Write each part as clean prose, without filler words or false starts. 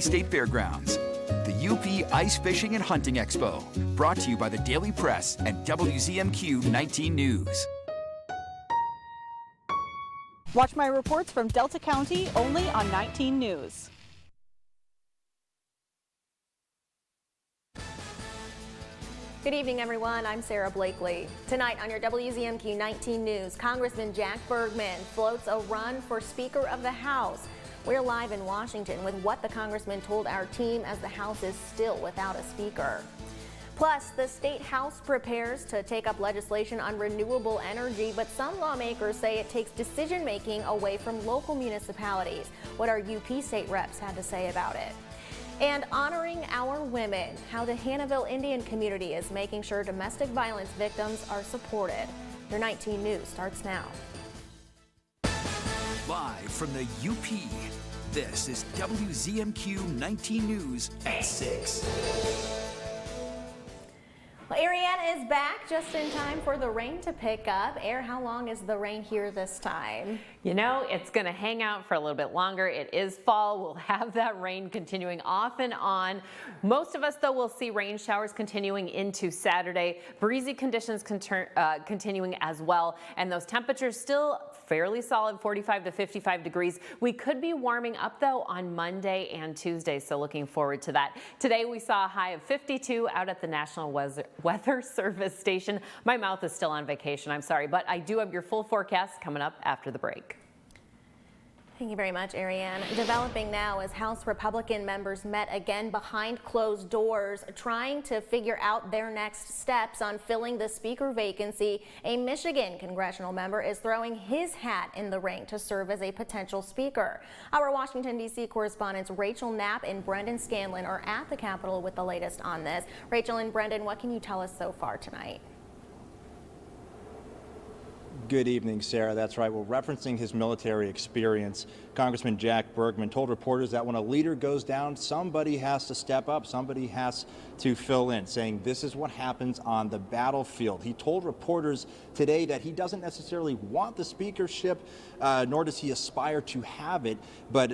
State Fairgrounds. The UP Ice Fishing and Hunting Expo, brought to you by the Daily Press and WZMQ 19 News. Watch my reports from Delta County only on 19 News. Good evening, everyone. I'm Sarah Blakely. Tonight on your WZMQ 19 News, Congressman Jack Bergman floats a run for Speaker of the House. We're live in Washington with what the congressman told our team as the House is still without a speaker. Plus, the State House prepares to take up legislation on renewable energy, but some lawmakers say it takes decision-making away from local municipalities. What our UP state reps had to say about it. And honoring our women, how the Hannahville Indian community is making sure domestic violence victims are supported. Your 19 News starts now. Live from the UP, this is WZMQ 19 News at 6. Well, Ariana is back just in time for the rain to pick up. Air, how long is the rain here this time? You know, it's going to hang out for a little bit longer. It is fall. We'll have that rain continuing off and on. Most of us, though, will see rain showers continuing into Saturday. Breezy conditions continuing as well. And those temperatures still fairly solid, 45 to 55 degrees. We could be warming up, though, on Monday and Tuesday, so looking forward to that. Today, we saw a high of 52 out at the National Weather Service station. My mouth is still on vacation, I'm sorry, but I do have your full forecast coming up after the break. Thank you very much, Ariane. Developing now as House Republican members met again behind closed doors, trying to figure out their next steps on filling the speaker vacancy. A Michigan congressional member is throwing his hat in the ring to serve as a potential speaker. Our Washington, D.C. correspondents Rachel Knapp and Brendan Scanlon are at the Capitol with the latest on this. Rachel and Brendan, what can you tell us so far tonight? Good evening, Sarah. That's right. Well, referencing his military experience, Congressman Jack Bergman told reporters that when a leader goes down, somebody has to step up, somebody has to fill in, saying this is what happens on the battlefield. He told reporters today that he doesn't necessarily want the speakership, nor does he aspire to have it, but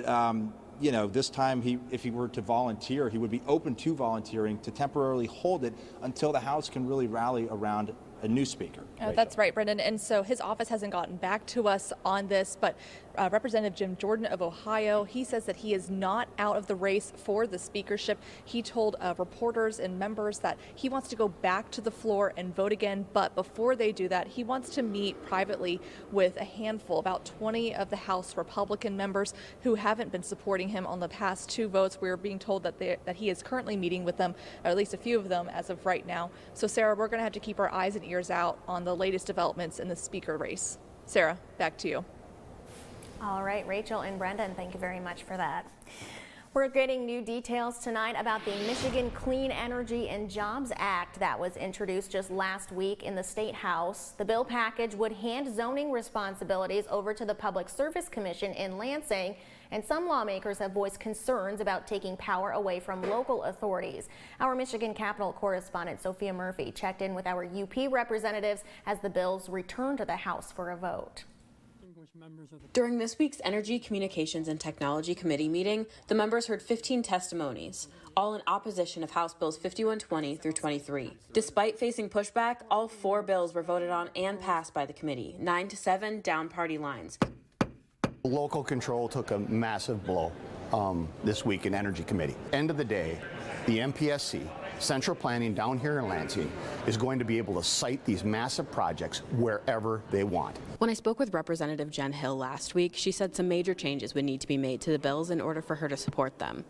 you know, this time, if he were to volunteer, he would be open to volunteering to temporarily hold it until the House can really rally around a new speaker. That's right, Brendan. And so his office hasn't gotten back to us on this, but Representative Jim Jordan of Ohio, he says that he is not out of the race for the speakership. He told reporters and members that he wants to go back to the floor and vote again, but before they do that, he wants to meet privately with a handful, about 20 of the House Republican members who haven't been supporting him on the past two votes. We're being told that he is currently meeting with them, or at least a few of them as of right now. So Sarah, we're going to have to keep our eyes and ears out on the latest developments in the speaker race. Sarah, back to you. All right, Rachel and Brendan, thank you very much for that. We're getting new details tonight about the Michigan Clean Energy and Jobs Act that was introduced just last week in the State House. The bill package would hand zoning responsibilities over to the Public Service Commission in Lansing, and some lawmakers have voiced concerns about taking power away from local authorities. Our Michigan Capitol correspondent Sophia Murphy checked in with our UP representatives as the bills return to the House for a vote. During this week's Energy, Communications, and Technology Committee meeting, the members heard 15 testimonies, all in opposition of House Bills 5120 through 23. Despite facing pushback, all four bills were voted on and passed by the committee, 9-7 down party lines. Local control took a massive blow this week in Energy Committee. End of the day, the MPSC, Central Planning down here in Lansing, is going to be able to site these massive projects wherever they want. When I spoke with Representative Jen Hill last week, she said some major changes would need to be made to the bills in order for her to support them.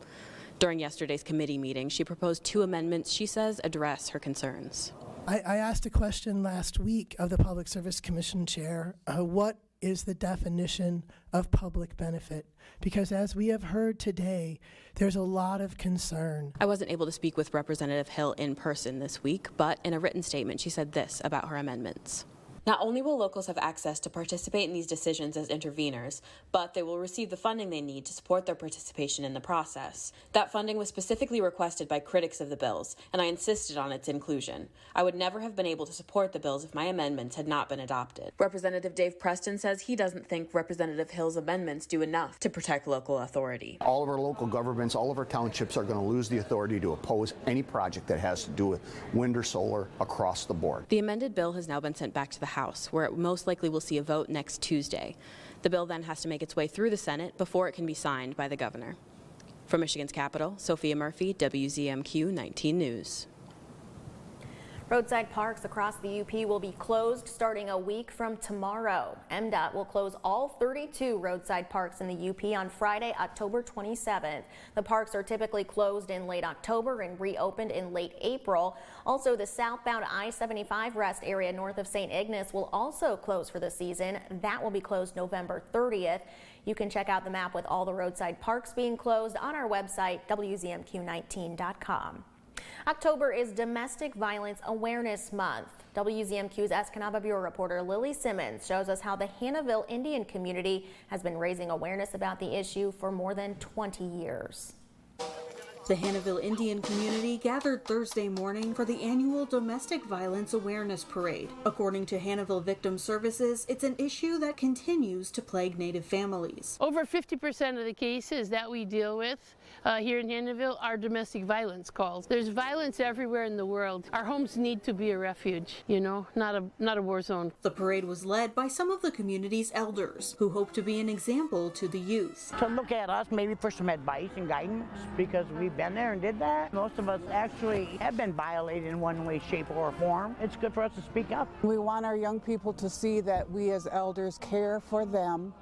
During yesterday's committee meeting, she proposed 2 amendments she says address her concerns. I asked a question last week of the Public Service Commission chair, what is the definition of public benefit? Because as we have heard today, there's a lot of concern. I wasn't able to speak with Representative Hill in person this week, but in a written statement, she said this about her amendments. Not only will locals have access to participate in these decisions as interveners, but they will receive the funding they need to support their participation in the process. That funding was specifically requested by critics of the bills, and I insisted on its inclusion. I would never have been able to support the bills if my amendments had not been adopted. Representative Dave Preston says he doesn't think Representative Hill's amendments do enough to protect local authority. All of our local governments, all of our townships are going to lose the authority to oppose any project that has to do with wind or solar across the board. The amended bill has now been sent back to the House, where it most likely will see a vote next Tuesday. The bill then has to make its way through the Senate before it can be signed by the governor. From Michigan's capital, Sophia Murphy, WZMQ 19 News. Roadside parks across the UP will be closed starting a week from tomorrow. MDOT will close all 32 roadside parks in the UP on Friday, October 27th. The parks are typically closed in late October and reopened in late April. Also, the southbound I-75 rest area north of St. Ignace will also close for the season. That will be closed November 30th. You can check out the map with all the roadside parks being closed on our website, WZMQ19.com. October is Domestic Violence Awareness Month. WZMQ's Escanaba Bureau reporter Lily Simmons shows us how the Hannahville Indian community has been raising awareness about the issue for more than 20 years. The Hannahville Indian community gathered Thursday morning for the annual Domestic Violence Awareness Parade. According to Hannahville Victim Services, it's an issue that continues to plague Native families. Over 50% of the cases that we deal with here in Hannahville are domestic violence calls. There's violence everywhere in the world. Our homes need to be a refuge, you know, not a war zone. The parade was led by some of the community's elders, who hope to be an example to the youth. To look at us maybe for some advice and guidance, because we've been there and did that. Most of us actually have been violated in one way, shape, or form. It's good for us to speak up. We want our young people to see that we as elders care for them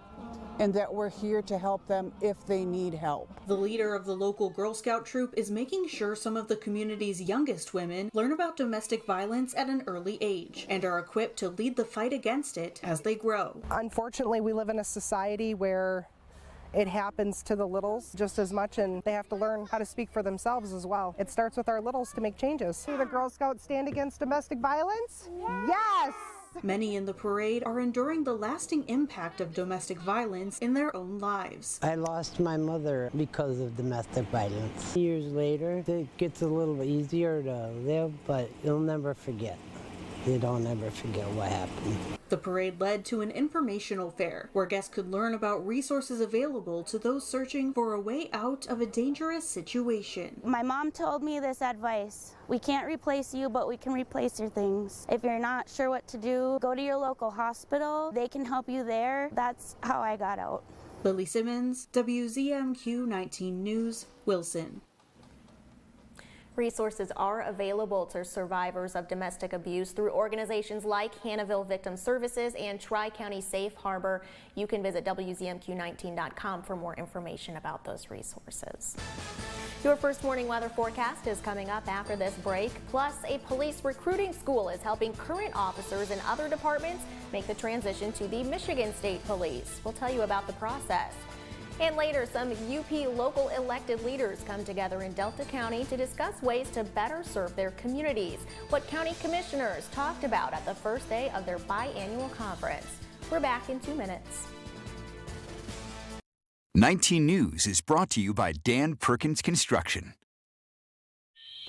and that we're here to help them if they need help. The leader of the local Girl Scout troop is making sure some of the community's youngest women learn about domestic violence at an early age and are equipped to lead the fight against it as they grow. Unfortunately, we live in a society where it happens to the littles just as much, and they have to learn how to speak for themselves as well. It starts with our littles to make changes. Do the Girl Scouts stand against domestic violence? Yes! Many in the parade are enduring the lasting impact of domestic violence in their own lives. I lost my mother because of domestic violence. Years later, it gets a little easier to live, but you'll never forget. You don't ever forget what happened. The parade led to an informational fair where guests could learn about resources available to those searching for a way out of a dangerous situation. My mom told me this advice: we can't replace you, but we can replace your things. If you're not sure what to do, go to your local hospital. They can help you there. That's how I got out. Lily Simmons, WZMQ 19 News, Wilson. Resources are available to survivors of domestic abuse through organizations like Hannahville Victim Services and Tri-County Safe Harbor. You can visit WZMQ19.com for more information about those resources. Your first morning weather forecast is coming up after this break. Plus, a police recruiting school is helping current officers in other departments make the transition to the Michigan State Police. We'll tell you about the process. And later, some UP local elected leaders come together in Delta County to discuss ways to better serve their communities. What county commissioners talked about at the first day of their biannual conference. We're back in 2 minutes. 19 News is brought to you by Dan Perkins Construction.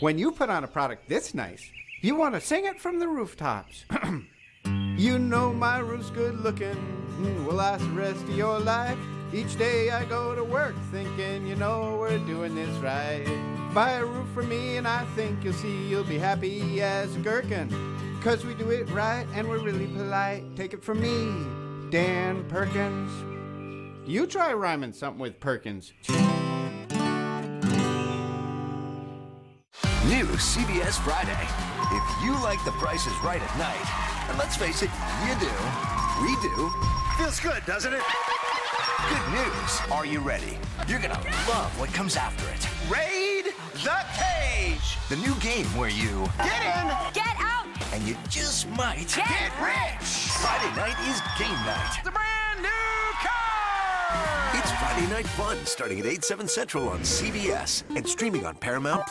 When you put on a product this nice, you want to sing it from the rooftops. You know my roof's good looking, will last the rest of your life. Each day I go to work thinking, you know, we're doing this right. Buy a roof for me and I think you'll see you'll be happy as a gherkin. 'Cause we do it right and we're really polite. Take it from me, Dan Perkins. You try rhyming something with Perkins. New CBS Friday. If you like The Price is Right at night, and let's face it, you do, we do. Feels good, doesn't it? Good news. Are you ready? You're gonna love what comes after it. Raid the Cage! The new game where you get in, get out, and you just might get rich. Friday night is game night. It's a brand new car! It's Friday Night Fun, starting at 8, 7 Central on CBS and streaming on Paramount+.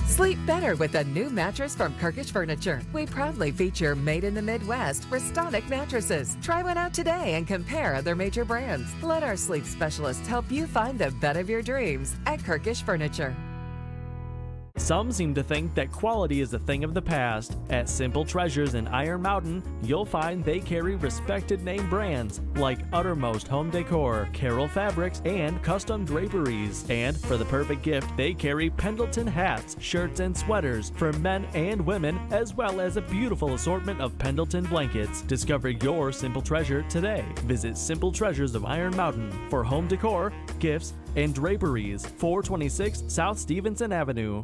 Sleep better with a new mattress from Kirkish Furniture. We proudly feature Made in the Midwest Restonic mattresses. Try one out today and compare other major brands. Let our sleep specialists help you find the bed of your dreams at Kirkish Furniture. Some seem to think that quality is a thing of the past. At Simple Treasures in Iron Mountain, you'll find they carry respected name brands like Uttermost Home Decor, Carroll Fabrics, and Custom Draperies. And for the perfect gift, they carry Pendleton hats, shirts, and sweaters for men and women, as well as a beautiful assortment of Pendleton blankets. Discover your Simple Treasure today. Visit Simple Treasures of Iron Mountain for home decor, gifts, and draperies. 426 South Stevenson Avenue.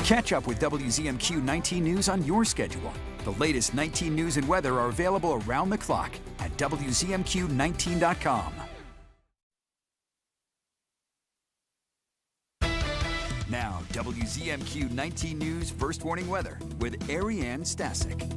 Catch up with WZMQ 19 News on your schedule. The latest 19 news and weather are available around the clock at WZMQ19.com. Now, WZMQ 19 News First Warning Weather with Ariane Stasic.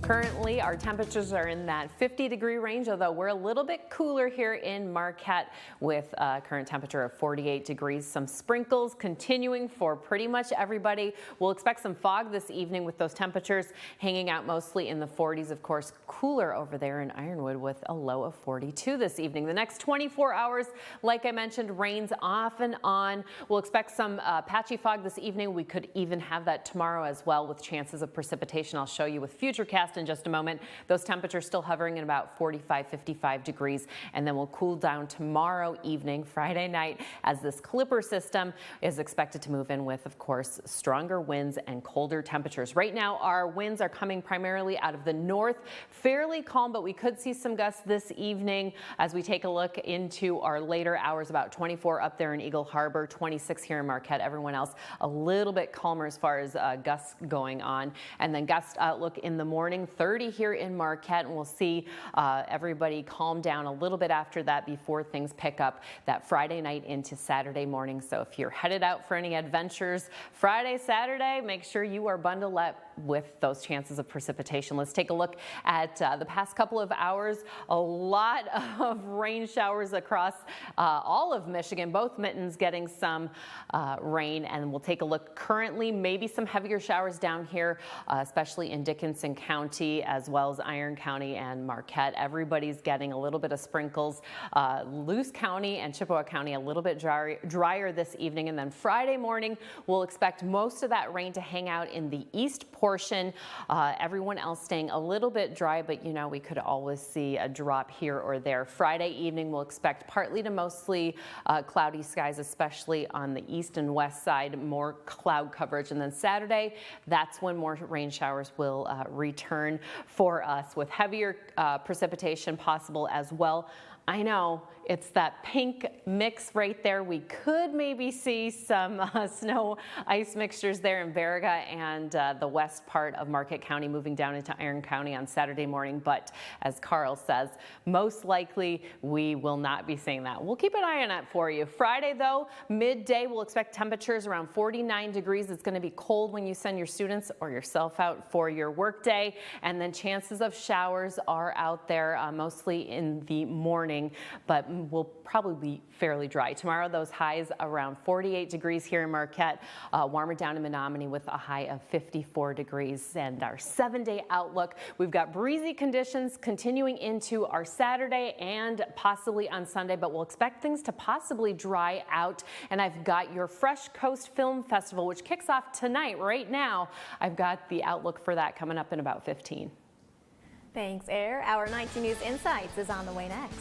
Currently, our temperatures are in that 50-degree range, although we're a little bit cooler here in Marquette with a current temperature of 48 degrees. Some sprinkles continuing for pretty much everybody. We'll expect some fog this evening with those temperatures hanging out mostly in the 40s. Of course, cooler over there in Ironwood with a low of 42 this evening. The next 24 hours, like I mentioned, rains off and on. We'll expect some patchy fog this evening. We could even have that tomorrow as well with chances of precipitation. I'll show you with Futurecast in just a moment. Those temperatures still hovering at about 45, 55 degrees, and then we'll cool down tomorrow evening, Friday night, as this Clipper system is expected to move in with, of course, stronger winds and colder temperatures. Right now, our winds are coming primarily out of the north, fairly calm, but we could see some gusts this evening as we take a look into our later hours. About 24 up there in Eagle Harbor, 26 here in Marquette. Everyone else a little bit calmer as far as gusts going on. And then gust outlook in the morning, 30 here in Marquette, and we'll see everybody calm down a little bit after that before things pick up that Friday night into Saturday morning. So if you're headed out for any adventures Friday, Saturday, make sure you are bundled up with those chances of precipitation. Let's take a look at the past couple of hours. A lot of rain showers across all of Michigan, both mittens getting some rain, and we'll take a look currently, maybe some heavier showers down here, especially in Dickinson County, as well as Iron County and Marquette. Everybody's getting a little bit of sprinkles. Luce County and Chippewa County a little bit drier this evening, and then Friday morning we'll expect most of that rain to hang out in the east portion. Everyone else staying a little bit dry, but you know, we could always see a drop here or there. Friday evening we'll expect partly to mostly cloudy skies, especially on the east and west side, more cloud coverage, and then Saturday, that's when more rain showers will return for us with heavier precipitation possible as well. I know it's that pink mix right there. We could maybe see some snow ice mixtures there in Baraga and the west part of Marquette County moving down into Iron County on Saturday morning. But as Carl says, most likely we will not be seeing that. We'll keep an eye on that for you. Friday though, midday, we'll expect temperatures around 49 degrees. It's going to be cold when you send your students or yourself out for your work day. And then chances of showers are out there mostly in the morning, but will probably be fairly dry. Tomorrow, those highs around 48 degrees here in Marquette, warmer down in Menominee with a high of 54 degrees. And our 7-day outlook, we've got breezy conditions continuing into our Saturday and possibly on Sunday, but we'll expect things to possibly dry out. And I've got your Fresh Coast Film Festival, which kicks off tonight. Right now, I've got the outlook for that coming up in about 15. Thanks, Air. Our 19 News Insights is on the way next.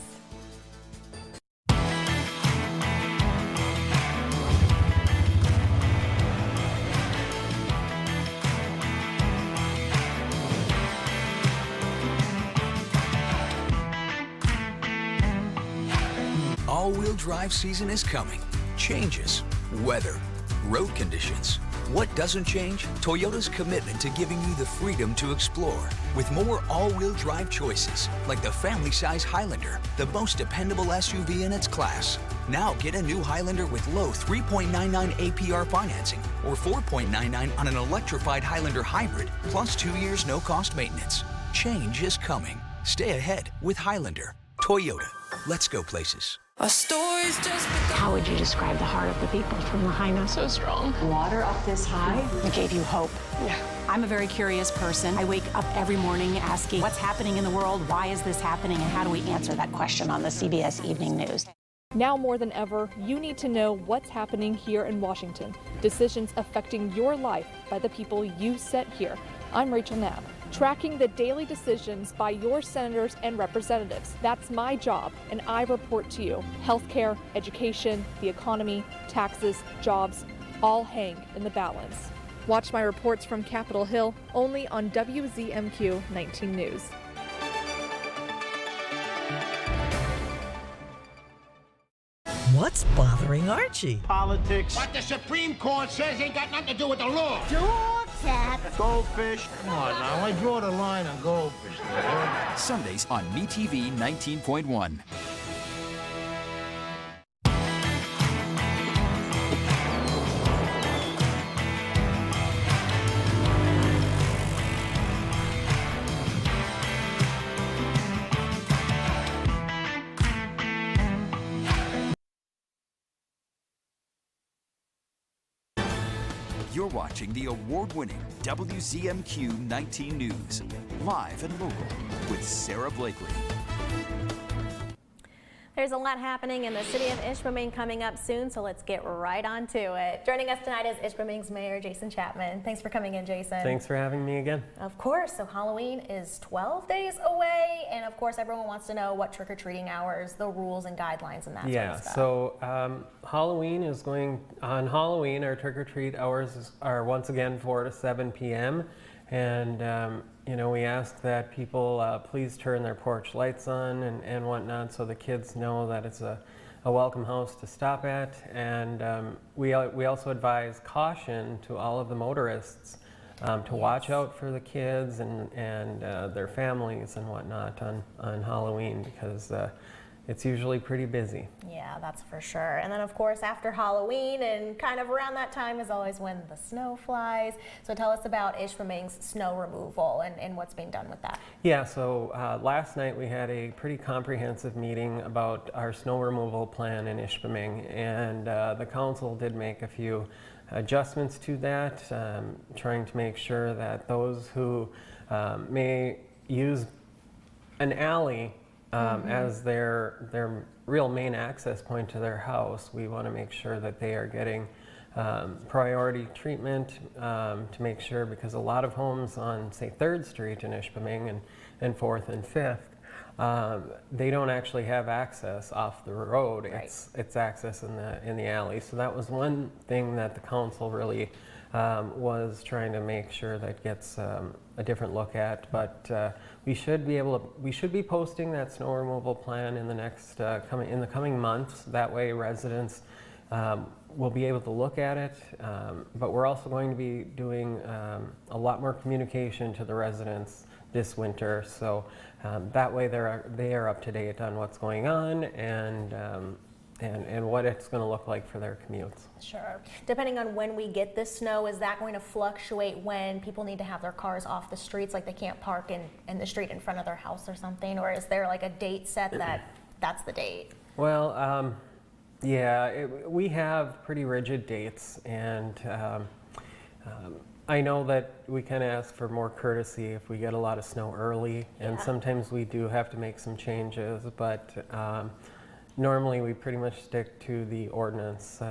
All-wheel drive season is coming. Changes, weather, road conditions. What doesn't change? Toyota's commitment to giving you the freedom to explore. With more all-wheel drive choices, like the family-size Highlander, the most dependable SUV in its class. Now get a new Highlander with low 3.99 APR financing or 4.99 on an electrified Highlander hybrid, plus 2 years no-cost maintenance. Change is coming. Stay ahead with Highlander. Toyota. Let's go places. Our story's just begun. How would you describe the heart of the people from Lahaina? So strong. Water up this high, it gave you hope. Yeah. I'm a very curious person. I wake up every morning asking, what's happening in the world? Why is this happening? And how do we answer that question on the CBS Evening News? Now more than ever, you need to know what's happening here in Washington. Decisions affecting your life by the people you set here. I'm Rachel Knapp, tracking the daily decisions by your senators and representatives. That's my job, and I report to you. Healthcare, education, the economy, taxes, jobs, all hang in the balance. Watch my reports from Capitol Hill only on WZMQ 19 News. What's bothering Archie? Politics. What the Supreme Court says ain't got nothing to do with the law. Draw that. Goldfish. Come on now, I draw the line on goldfish. Sundays on MeTV 19.1. You're watching the award-winning WZMQ 19 News, live and local with Sarah Blakely. There's a lot happening in the city of Ishpeming coming up soon, so let's get right on to it. Joining us tonight is Ishpeming's Mayor Jason Chapman. Thanks for coming in, Jason. Thanks for having me again. Of course. So Halloween is 12 days away, and of course everyone wants to know what trick-or-treating hours, the rules and guidelines, and that sort of stuff. So Halloween is on Halloween, our trick-or-treat hours are once again 4 to 7 p.m. And you know, we ask that people please turn their porch lights on and whatnot, so the kids know that it's a welcome house to stop at. And we also advise caution to all of the motorists to watch out for the kids and their families and whatnot on Halloween, because it's usually pretty busy. Yeah, that's for sure. And then of course after Halloween and kind of around that time is always when the snow flies. So tell us about Ishpeming's snow removal and what's being done with that. Yeah, so last night we had a pretty comprehensive meeting about our snow removal plan in Ishpeming, and the council did make a few adjustments to that, trying to make sure that those who may use an alley as their real main access point to their house, we want to make sure that they are getting priority treatment to make sure, because a lot of homes on, say, 3rd Street in Ishpeming and 4th and 5th, they don't actually have access off the road. Right. It's access in the alley. So that was one thing that the council really was trying to make sure that gets a different look at. But we should be posting that snow removal plan in the next in the coming months. That way residents will be able to look at it. But we're also going to be doing a lot more communication to the residents this winter, so that way they are up to date on what's going on and what it's going to look like for their commutes. Sure. Depending on when we get this snow, is that going to fluctuate when people need to have their cars off the streets, like they can't park in the street in front of their house or something? Or is there like a date set that's the date? Well, yeah, we have pretty rigid dates, and I know that we can ask for more courtesy if we get a lot of snow early, and sometimes we do have to make some changes, but normally we pretty much stick to the ordinance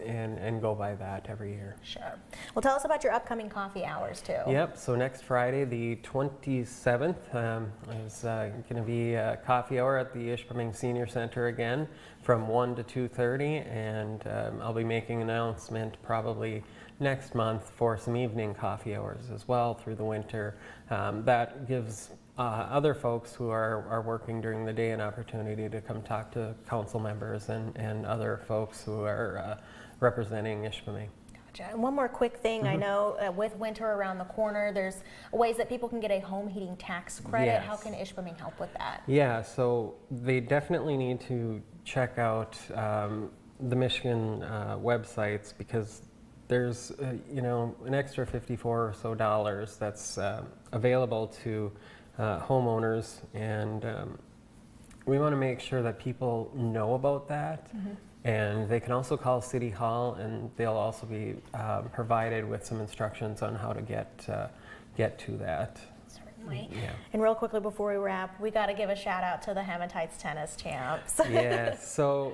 and go by that every year. Sure. Well, tell us about your upcoming coffee hours too. Yep, so next Friday, the 27th, is going to be a coffee hour at the Ishpeming Senior Center again from 1 to 2:30, and I'll be making an announcement probably next month for some evening coffee hours as well through the winter. That gives other folks who are working during the day an opportunity to come talk to council members and other folks who are representing Ishpeming. Gotcha. And one more quick thing, I know with winter around the corner, there's ways that people can get a home heating tax credit. Yes. How can Ishpeming help with that? Yeah, so they definitely need to check out the Michigan websites, because there's you know, an extra $54 or so that's available to homeowners, and we want to make sure that people know about that. And they can also call City Hall, and they'll also be provided with some instructions on how to get to that. Certainly. Yeah. And real quickly before we wrap, we got to give a shout out to the Hematites tennis champs. Yeah. So,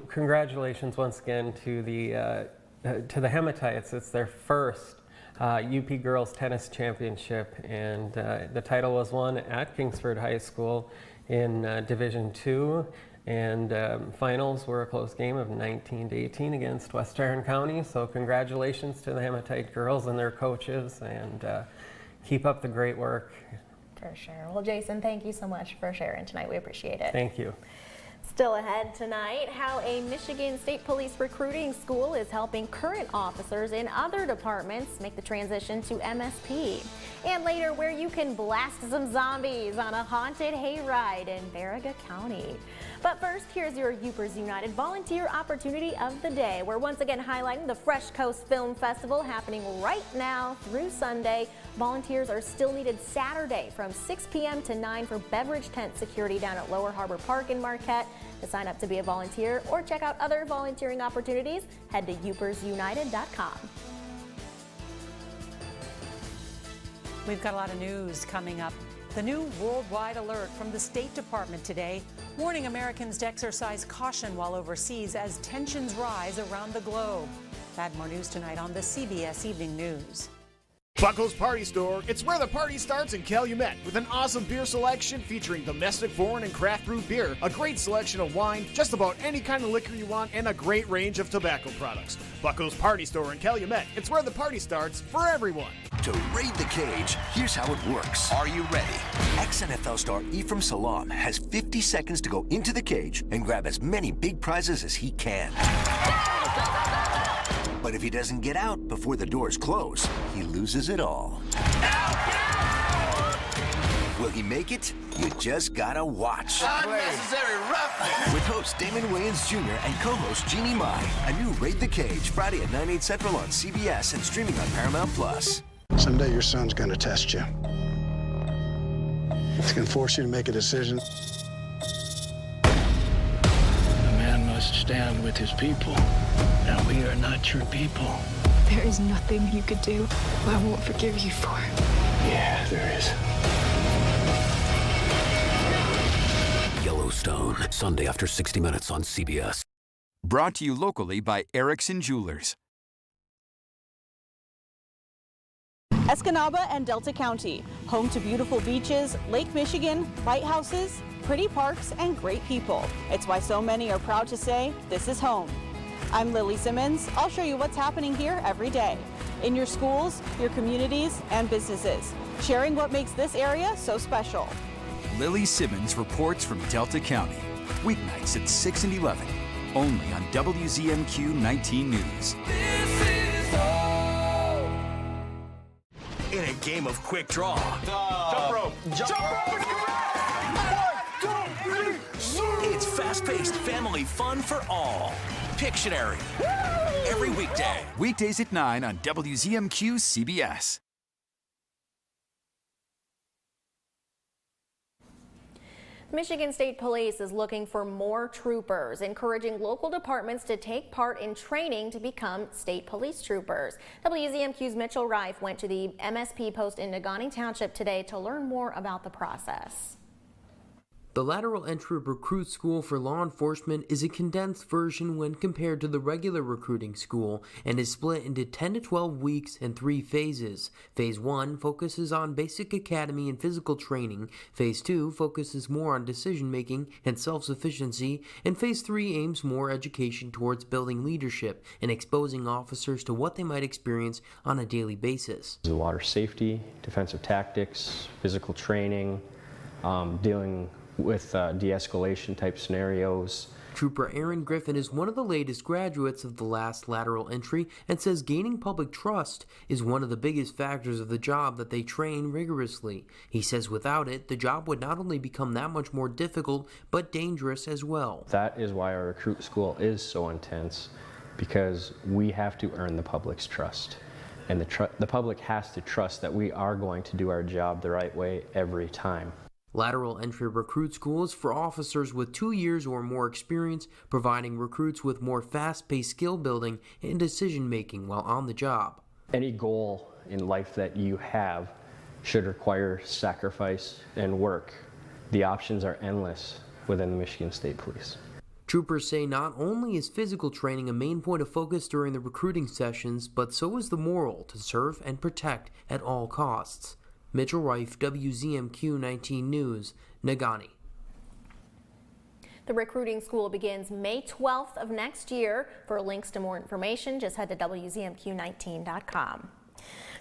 congratulations once again to the Hematites. It's their first UP Girls Tennis Championship, and the title was won at Kingsford High School in Division II. And finals were a close game of 19-18 against West Iron County. So congratulations to the Hematite girls and their coaches, and keep up the great work. For sure. Well, Jason, thank you so much for sharing tonight. We appreciate it. Thank you. Still ahead tonight, how a Michigan State Police recruiting school is helping current officers in other departments make the transition to MSP. And later, where you can blast some zombies on a haunted hayride in Baraga County. But first, here's your Upers United Volunteer Opportunity of the Day. We're once again highlighting the Fresh Coast Film Festival happening right now through Sunday. Volunteers are still needed Saturday from 6 p.m. to 9 for beverage tent security down at Lower Harbor Park in Marquette. To sign up to be a volunteer or check out other volunteering opportunities, head to upersunited.com. We've got a lot of news coming up. The new worldwide alert from the State Department today, warning Americans to exercise caution while overseas as tensions rise around the globe. Add more news tonight on the CBS Evening News. Buckle's Party Store, it's where the party starts in Calumet, with an awesome beer selection featuring domestic, foreign, and craft brewed beer, a great selection of wine, just about any kind of liquor you want, and a great range of tobacco products. Buckle's Party Store in Calumet, it's where the party starts for everyone. To raid the cage, here's how it works. Are you ready? Ex-NFL star Ephraim Salaam has 50 seconds to go into the cage and grab as many big prizes as he can. But if he doesn't get out before the doors close, he loses it all. Will he make it? You just gotta watch. Unnecessary roughness. With host Damon Wayans Jr. and co-host Jeannie Mai, a new Raid the Cage, Friday at 9, 8 Central on CBS and streaming on Paramount+. Someday your son's gonna test you. It's gonna force you to make a decision. A man must stand with his people. Now we are not your people. There is nothing you could do I won't forgive you for. Yeah, there is. Yellowstone, Sunday after 60 Minutes on CBS. Brought to you locally by Erickson Jewelers. Escanaba and Delta County, home to beautiful beaches, Lake Michigan, lighthouses, pretty parks, and great people. It's why so many are proud to say, this is home. I'm Lily Simmons. I'll show you what's happening here every day. In your schools, your communities, and businesses. Sharing what makes this area so special. Lily Simmons reports from Delta County. Weeknights at 6 and 11. Only on WZMQ 19 News. In a game of quick draw. Jump rope. Jump rope is correct. 1, 2, 3, It's fast-paced family fun for all. Pictionary. Every weekday. Weekdays at 9 on WZMQ CBS. Michigan State Police is looking for more troopers, encouraging local departments to take part in training to become state police troopers. WZMQ's Mitchell Reif went to the MSP post in Negaunee Township today to learn more about the process. The lateral entry recruit school for law enforcement is a condensed version when compared to the regular recruiting school and is split into 10 to 12 weeks and 3 phases. Phase 1 focuses on basic academy and physical training. Phase 2 focuses more on decision making and self-sufficiency. And Phase 3 aims more education towards building leadership and exposing officers to what they might experience on a daily basis. The water safety, defensive tactics, physical training, dealing with de-escalation type scenarios. Trooper Aaron Griffin is one of the latest graduates of the last lateral entry and says gaining public trust is one of the biggest factors of the job that they train rigorously. He says without it, the job would not only become that much more difficult, but dangerous as well. That is why our recruit school is so intense, because we have to earn the public's trust. And the public has to trust that we are going to do our job the right way every time. Lateral entry recruit school is for officers with 2 years or more experience, providing recruits with more fast-paced skill building and decision-making while on the job. Any goal in life that you have should require sacrifice and work. The options are endless within the Michigan State Police. Troopers say not only is physical training a main point of focus during the recruiting sessions, but so is the moral to serve and protect at all costs. Mitchell Reif, WZMQ 19 News, Nagani. The recruiting school begins May 12th of next year. For links to more information, just head to WZMQ19.com.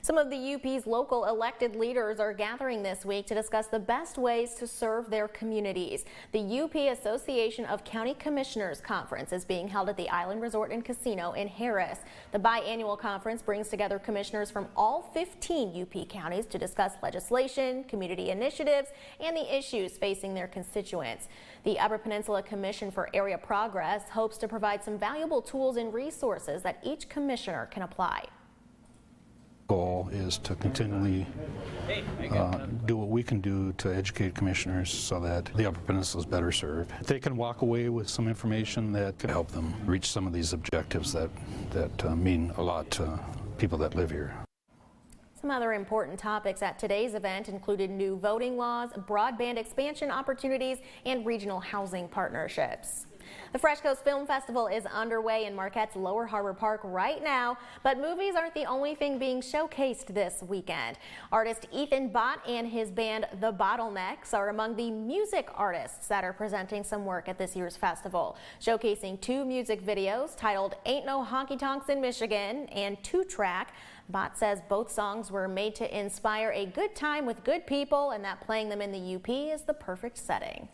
Some of the UP's local elected leaders are gathering this week to discuss the best ways to serve their communities. The UP Association of County Commissioners Conference is being held at the Island Resort and Casino in Harris. The biannual conference brings together commissioners from all 15 UP counties to discuss legislation, community initiatives, and the issues facing their constituents. The Upper Peninsula Commission for Area Progress hopes to provide some valuable tools and resources that each commissioner can apply. Goal is to continually do what we can do to educate commissioners so that the Upper Peninsula is better served. They can walk away with some information that can help them reach some of these objectives that mean a lot to people that live here. Some other important topics at today's event included new voting laws, broadband expansion opportunities, and regional housing partnerships. The Fresh Coast Film Festival is underway in Marquette's Lower Harbor Park right now, but movies aren't the only thing being showcased this weekend. Artist Ethan Bott and his band The Bottlenecks are among the music artists that are presenting some work at this year's festival, showcasing 2 music videos titled Ain't No Honky Tonks in Michigan and 2-Track. Bott says both songs were made to inspire a good time with good people and that playing them in the UP is the perfect setting.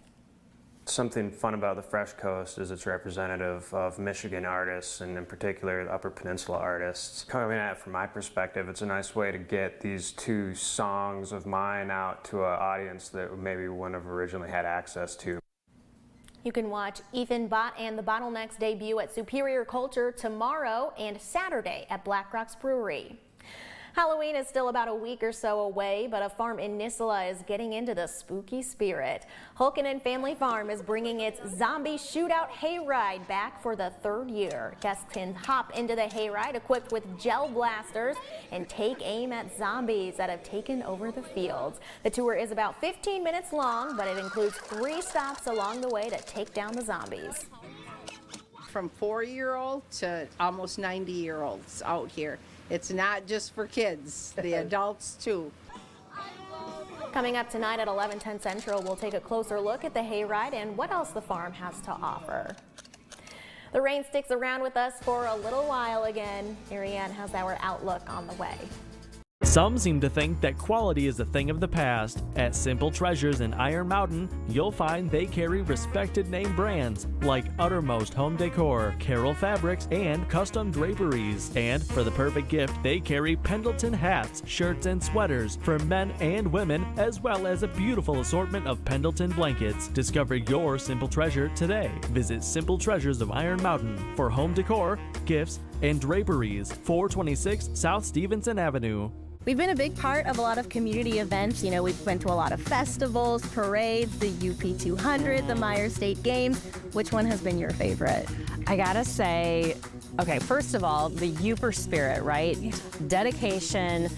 Something fun about the Fresh Coast is it's representative of Michigan artists, and in particular the Upper Peninsula artists. Coming at it from my perspective, it's a nice way to get these 2 songs of mine out to an audience that maybe wouldn't have originally had access to. You can watch Ethan Bott and the Bottlenecks debut at Superior Culture tomorrow and Saturday at Black Rocks Brewery. Halloween is still about a week or so away, but a farm in Nisula is getting into the spooky spirit. Hulkinen Family Farm is bringing its Zombie Shootout Hayride back for the 3rd year. Guests can hop into the hayride equipped with gel blasters and take aim at zombies that have taken over the fields. The tour is about 15 minutes long, but it includes 3 stops along the way to take down the zombies. From 4-year-old to almost 90-year-olds out here. It's not just for kids, the adults too. Coming up tonight at 11:10 Central, we'll take a closer look at the hayride and what else the farm has to offer. The rain sticks around with us for a little while again. Marianne has our outlook on the way. Some seem to think that quality is a thing of the past. At Simple Treasures in Iron Mountain, you'll find they carry respected name brands like Uttermost Home Decor, Carroll Fabrics, and Custom Draperies. And for the perfect gift, they carry Pendleton hats, shirts, and sweaters for men and women, as well as a beautiful assortment of Pendleton blankets. Discover your Simple Treasure today. Visit Simple Treasures of Iron Mountain for home decor, gifts, and draperies, 426 South Stevenson Avenue. We've been a big part of a lot of community events. You know, we've been to a lot of festivals, parades, the UP 200, the Myers State Games. Which one has been your favorite? I gotta say, okay, first of all, the Upper spirit, right? Dedication,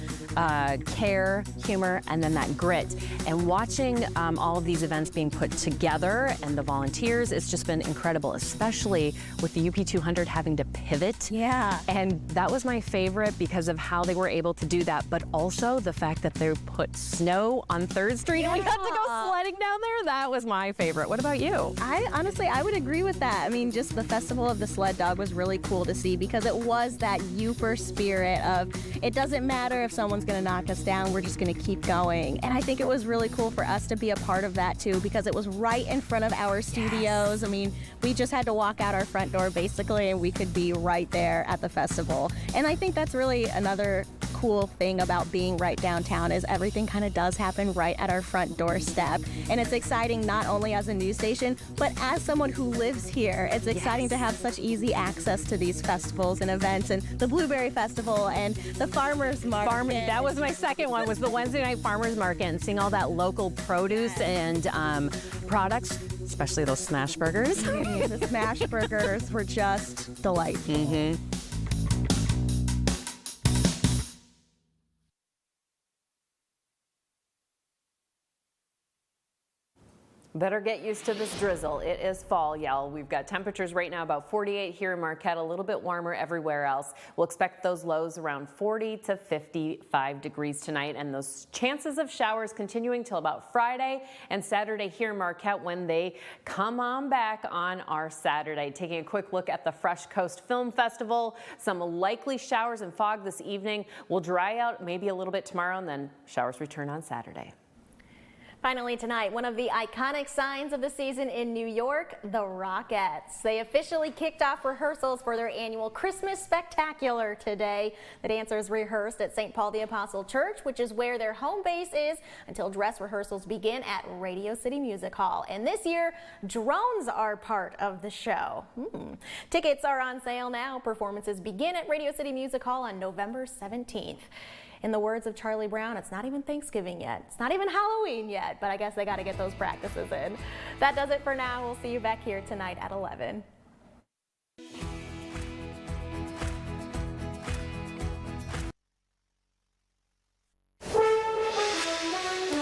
care, humor, and then that grit. And watching all of these events being put together and the volunteers, it's just been incredible, especially with the UP 200 having to pivot. Yeah. And that was my favorite because of how they were able to do that, but also the fact that they put snow on 3rd Street and we got to go sledding down there. That was my favorite. What about you? I would agree with that. I mean, just the Festival of the Sled Dog was really cool to see because it was that Upper spirit of it doesn't matter if someone's going to knock us down, we're just going to keep going. And I think it was really cool for us to be a part of that too because it was right in front of our studios. Yes. I mean, we just had to walk out our front door basically and we could be right there at the festival. And I think that's really another cool thing about being right downtown is everything kind of does happen right at our front doorstep. And it's exciting not only as a news station, but as someone who lives here. It's exciting to have such easy access to these festivals and events, and the Blueberry Festival and the Farmers Market. That was my second one, was the Wednesday night Farmers Market, and seeing all that local produce and products, especially those smash burgers. The smash burgers were just delightful. Better get used to this drizzle. It is fall, y'all. We've got temperatures right now about 48 here in Marquette, a little bit warmer everywhere else. We'll expect those lows around 40 to 55 degrees tonight, and those chances of showers continuing till about Friday and Saturday here in Marquette when they come on back on our Saturday. Taking a quick look at the Fresh Coast Film Festival, some likely showers and fog this evening. Will dry out maybe a little bit tomorrow, and then showers return on Saturday. Finally tonight, one of the iconic signs of the season in New York, the Rockettes. They officially kicked off rehearsals for their annual Christmas Spectacular today. The dancers rehearsed at St. Paul the Apostle Church, which is where their home base is, until dress rehearsals begin at Radio City Music Hall. And this year, drones are part of the show. Tickets are on sale now. Performances begin at Radio City Music Hall on November 17th. In the words of Charlie Brown, it's not even Thanksgiving yet. It's not even Halloween yet, but I guess they got to get those practices in. That does it for now. We'll see you back here tonight at 11.